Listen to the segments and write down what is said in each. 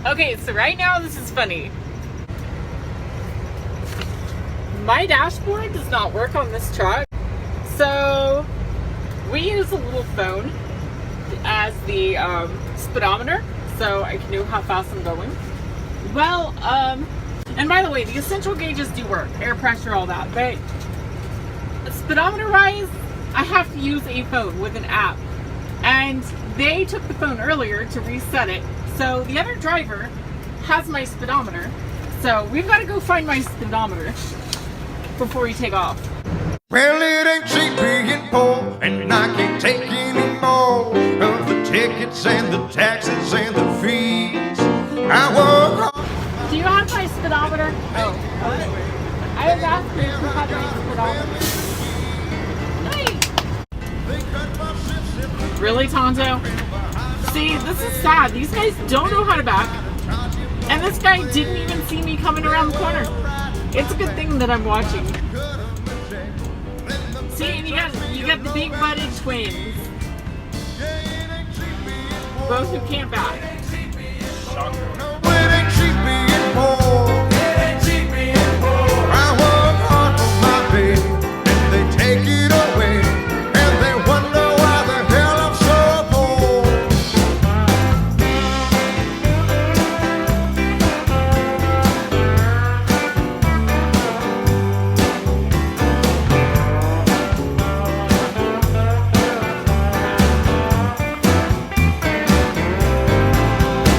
Okay, so right now this is funny. My dashboard does not work on this truck. So we use a little phone as the speedometer, so I can know how fast I'm going. Well, and by the way, the essential gauges do work, air pressure, all that, but speedometer wise, I have to use a phone with an app, and they took the phone earlier to reset it, so the other driver has my speedometer, so we've got to go find my speedometer before we take off. Well, it ain't cheap being poor, and I can't take any more of the tickets and the taxes and the fees. I work hard. Do you have my speedometer? Oh, okay. I was asking if you had my speedometer. Nice. Really, Tonto? See, this is sad. These guys don't know how to back, and this guy didn't even see me coming around the corner. It's a good thing that I'm watching. See, and you got the big-butted twins, both who can't back. I work hard for my pay, and they take it away, and they wonder why the hell I'm so poor.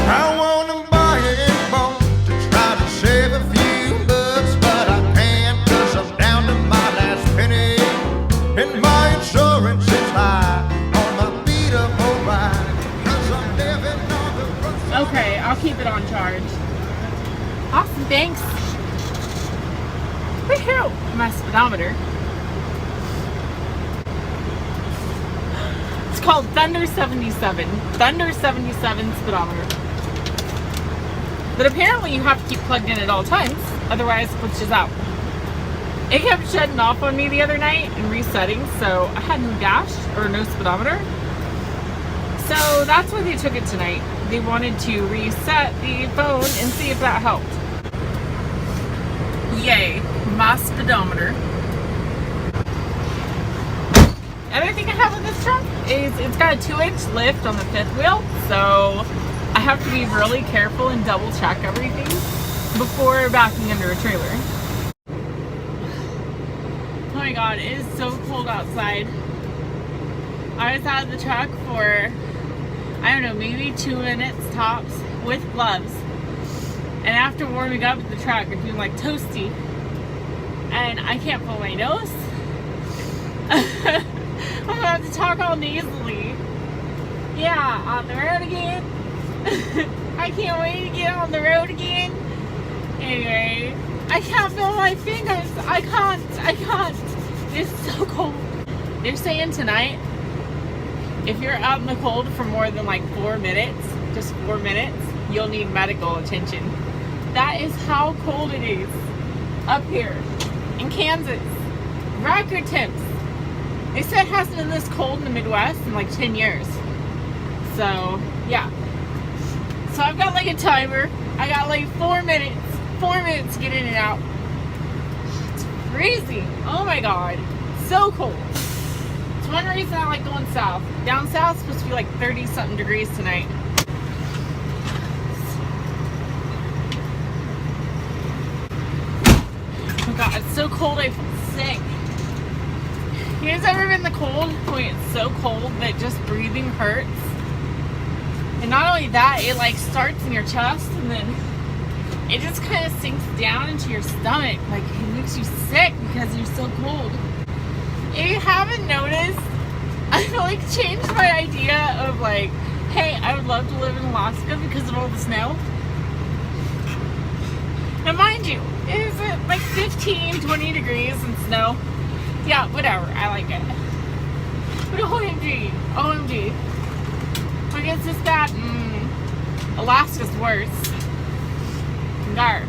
I wanna buy a boat to try to save a few bucks, but I can't 'cause I'm down to my last penny, and my insurance is high on my beat-up ride, 'cause I'm living on the road. Okay, I'll keep it on charge. Awesome, thanks. Woohoo! My speedometer. It's called Thunder 77. Thunder 77 speedometer. But apparently you have to keep plugged in at all times, otherwise it glitches out. It kept shutting off on me the other night and resetting, so I had no dash or no speedometer. So that's why they took it tonight. They wanted to reset the phone and see if that helped. Yay, my speedometer. Other thing I have with this truck is it's got a 2-inch lift on the fifth wheel, so I have to be really careful and double check everything before backing under a trailer. Oh my god, it is so cold outside. I was out of the truck for, I don't know, maybe 2 minutes tops with gloves. And after warming up the truck, I'm feeling like toasty. And I can't pull my nose. I'm gonna have to talk all nasally. Yeah, on the road again. I can't wait to get on the road again. Anyway, I can't feel my fingers. I can't. It's so cold. They're saying tonight, if you're out in the cold for more than like 4 minutes, just 4 minutes, you'll need medical attention. That is how cold it is up here in Kansas. Record temps. They said it hasn't been this cold in the Midwest in like 10 years. So, yeah. So I've got like a timer. I got like 4 minutes. 4 minutes to get in and out. It's crazy. Oh my god. So cold. It's one reason I like going south. Down south it's supposed to be like 30 something degrees tonight. Oh god, it's so cold I feel sick. You guys ever been in the cold when it's so cold that just breathing hurts? And not only that, it like starts in your chest and then it just kind of sinks down into your stomach. Like it makes you sick because you're so cold. If you haven't noticed, I've like changed my idea of like, hey, I would love to live in Alaska because of all the snow. Now mind you, is it like 15, 20 degrees and snow? Yeah, whatever, I like it. But OMG. I guess it's bad. Alaska's worse. Gar.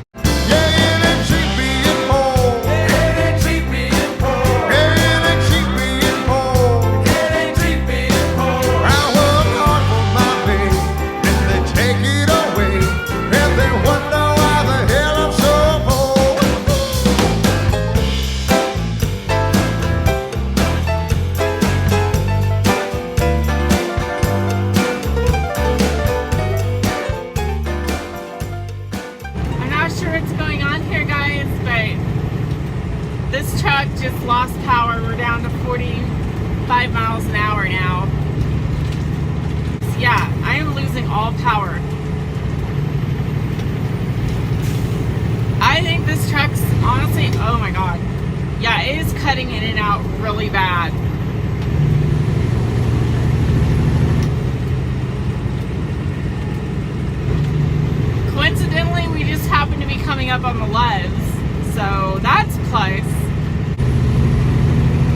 lost power. We're down to 45 miles an hour now. So yeah, I am losing all power. I think this truck's honestly, oh my god. Yeah, it is cutting in and out really bad. Coincidentally, we just happen to be coming up on the Loves, so that's a plus.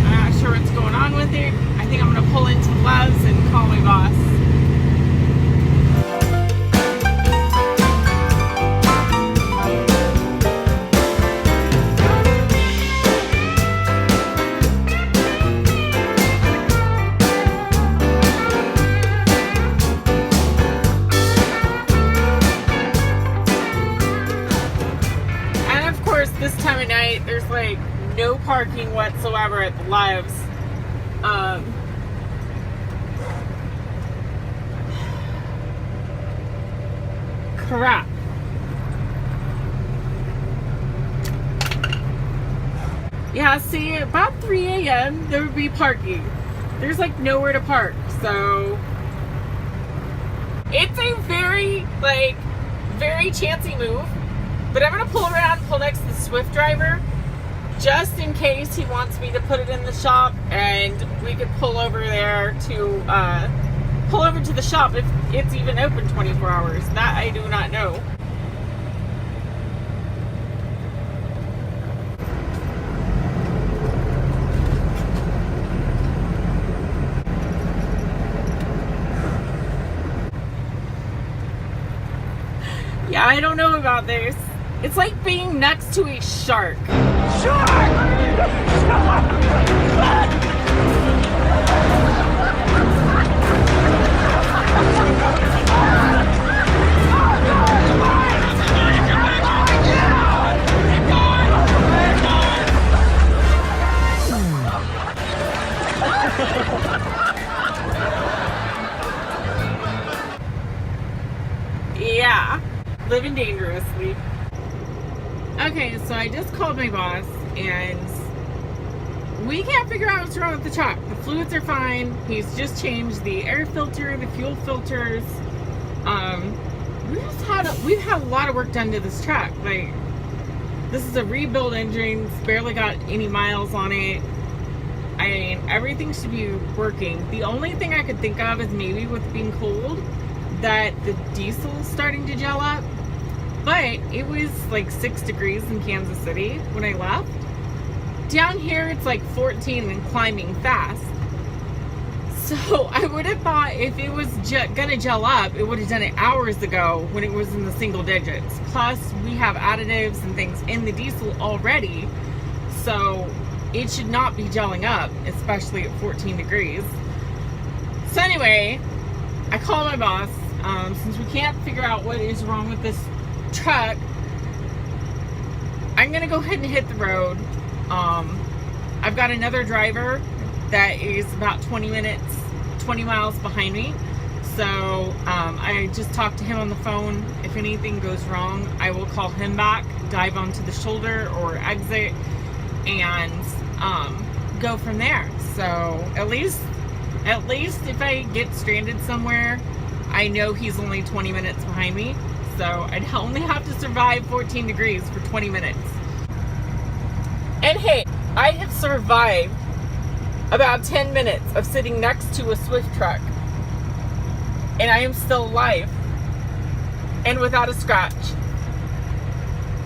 I'm not sure what's going on with it. I think I'm going to pull into the Loves and call my boss. This time of night, there's like no parking whatsoever at the Loves. Crap. Yeah, see, about 3 a.m. there would be parking. There's like nowhere to park, so it's a very chancy move. But I'm going to pull around, pull next to the Swift driver, just in case he wants me to put it in the shop, and we could pull over there to, pull over to the shop if it's even open 24 hours. That I do not know. Yeah, I don't know about this. It's like being next to a shark. Shark! Yeah, living dangerously. Okay, so I just called my boss, and we can't figure out what's wrong with the truck. The fluids are fine. He's just changed the air filter, the fuel filters. We've had a lot of work done to this truck. Like, this is a rebuild engine. It's barely got any miles on it. I mean, everything should be working. The only thing I could think of is maybe with being cold, that the diesel's starting to gel up. But it was like 6 degrees in Kansas City when I left. Down here, it's like 14 and climbing fast. So I would have thought if it was gonna gel up, it would have done it hours ago when it was in the single digits. Plus, we have additives and things in the diesel already. So it should not be gelling up, especially at 14 degrees. So anyway, I called my boss. Since we can't figure out what is wrong with this truck, I'm gonna go ahead and hit the road. I've got another driver that is about 20 miles behind me, so I just talked to him on the phone. If anything goes wrong, I will call him back, dive onto the shoulder or exit, and go from there. So at least if I get stranded somewhere, I know he's only 20 minutes behind me. So I'd only have to survive 14 degrees for 20 minutes. And hey, I have survived about 10 minutes of sitting next to a Swift truck. And I am still alive. And without a scratch.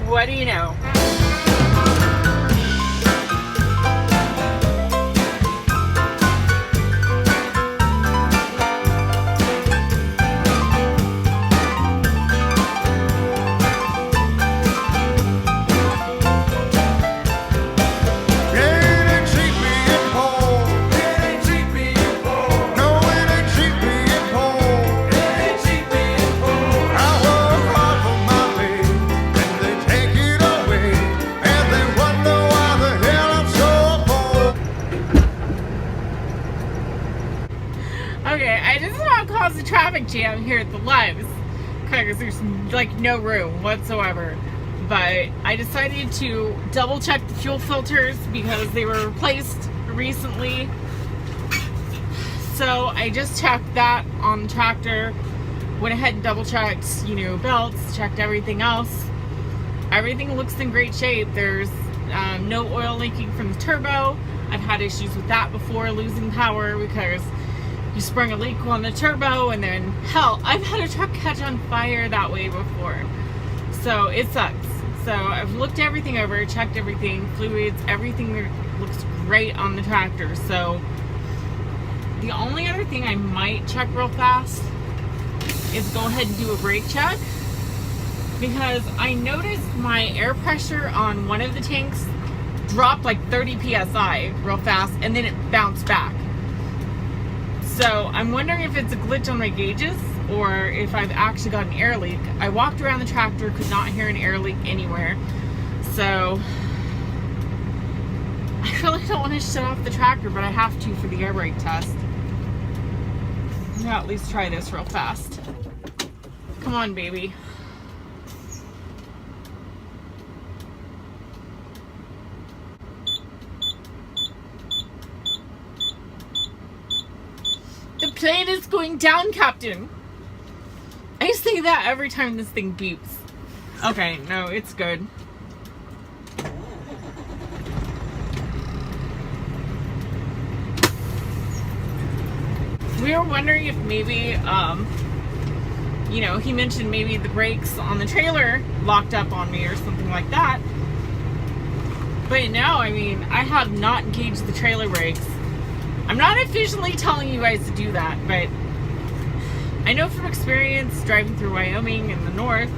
What do you know? A traffic jam here at the Loves because there's like no room whatsoever. but I decided to double check the fuel filters because they were replaced recently. So I just checked that on the tractor, went ahead and double checked, you know, belts, checked everything else. Everything looks in great shape. There's no oil leaking from the turbo. I've had issues with that before, losing power because you sprung a leak on the turbo, and then hell, I've had a truck catch on fire that way before. So it sucks. So I've looked everything over, checked everything, fluids, everything looks great on the tractor. So the only other thing I might check real fast is go ahead and do a brake check, because I noticed my air pressure on one of the tanks dropped like 30 psi real fast, and then it bounced back. So I'm wondering if it's a glitch on my gauges or if I've actually got an air leak. I walked around the tractor, could not hear an air leak anywhere. So I really don't want to shut off the tractor, but I have to for the air brake test. I'm gonna at least try this real fast. Come on, baby. The plane is going down, Captain. I say that every time this thing beeps. Okay, no, it's good. We were wondering if maybe, you know, he mentioned maybe the brakes on the trailer locked up on me or something like that. But no, I mean, I have not engaged the trailer brakes. I'm not officially telling you guys to do that, but I know from experience driving through Wyoming in the north,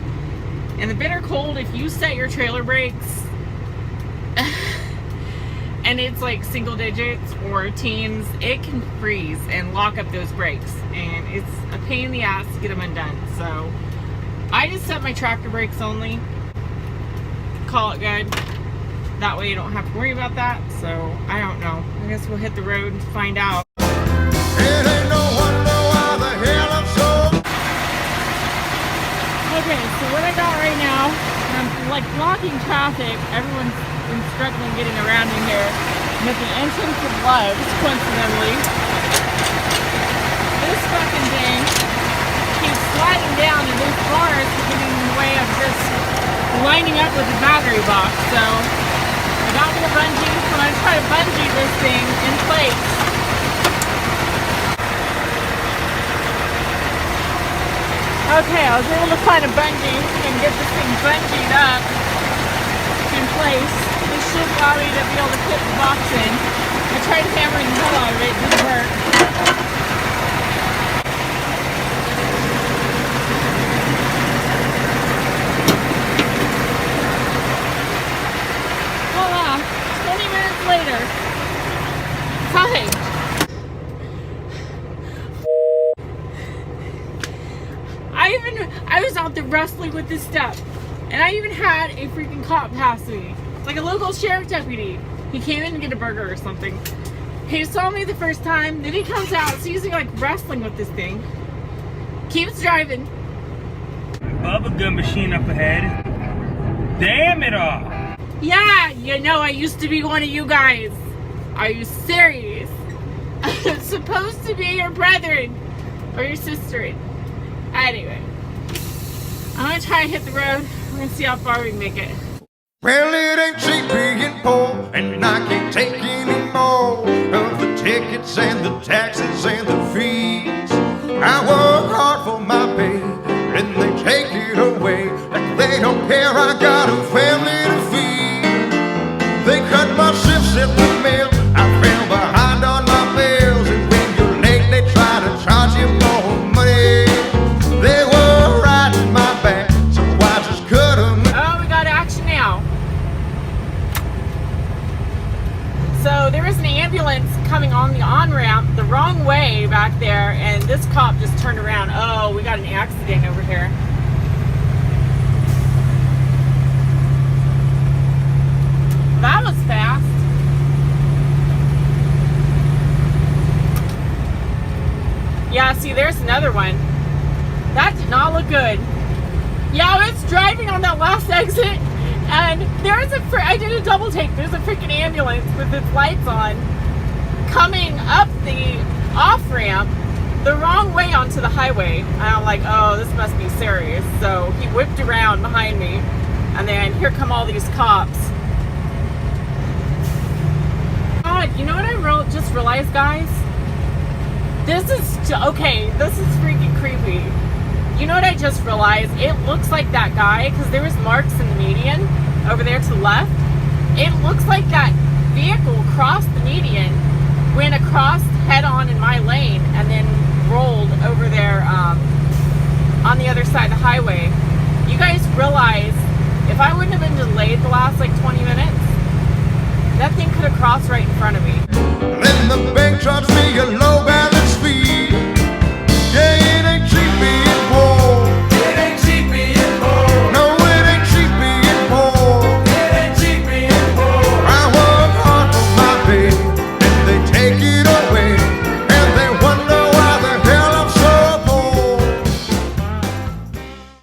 in the bitter cold, if you set your trailer brakes and it's like single digits or teens, it can freeze and lock up those brakes, and it's a pain in the ass to get them undone. So I just set my tractor brakes only, call it good. That way you don't have to worry about that. So I don't know, I guess we'll hit the road and find out. It ain't no wonder why the hell I'm so. Okay, so what I got right now, I'm like blocking traffic. Everyone's been struggling getting around in here. I'm at the entrance of Love's, coincidentally. This fucking thing keeps sliding down, and these cars are getting in the way of just lining up with the battery box. So I got me a bungee, so I'm gonna try to bungee this thing in place. Okay, I was able to find a bungee and get this thing bungeed up in place. This should allow me to be able to put the box in. I tried hammering the hell out of it, it didn't work. Voila, 20 minutes later. Fine. I was out there wrestling with this stuff, and I even had a freaking cop pass me, like a local sheriff deputy. He came in to get a burger or something. He saw me the first time, then he comes out, sees me like wrestling with this thing, keeps driving. Bubblegum machine up ahead. Damn it all. Yeah, you know, I used to be one of you guys. Are you serious? I'm supposed to be your brethren or your sister. Anyway, I'm gonna try and hit the road. We're gonna see how far we can make it. Well, it ain't cheap being poor, and I can't take any more of the tickets and the taxes and the fees. I work hard for my pay, and they take it away like they don't care. I got a family to feed. They cut my shifts at the mill. I fell behind on my bills, and when you're late, they try to charge you more money. They were riding my back, so I just cut them. Oh, we got action now. So there was an ambulance coming on the on-ramp the wrong way back there, and this cop just turned around. Oh, we got an accident over here. That was fast. Yeah, see, there's another one. That did not look good. Yeah, I was driving on that last exit, And I did a double take. There's a freaking ambulance with its lights on coming up the off-ramp the wrong way onto the highway. And I'm like, oh, this must be serious. So he whipped around behind me, and then here come all these cops. God, you know what I just realized, guys? This is freaking creepy. You know what I just realized? It looks like that guy, because there was marks in the median over there to the left. It looks like that vehicle crossed the median, went across head on in my lane, and then rolled over there on the other side of the highway. You guys realize if I wouldn't have been delayed the last like 20 minutes, that thing could have crossed right in front of me. Then the bank charged me a low balance.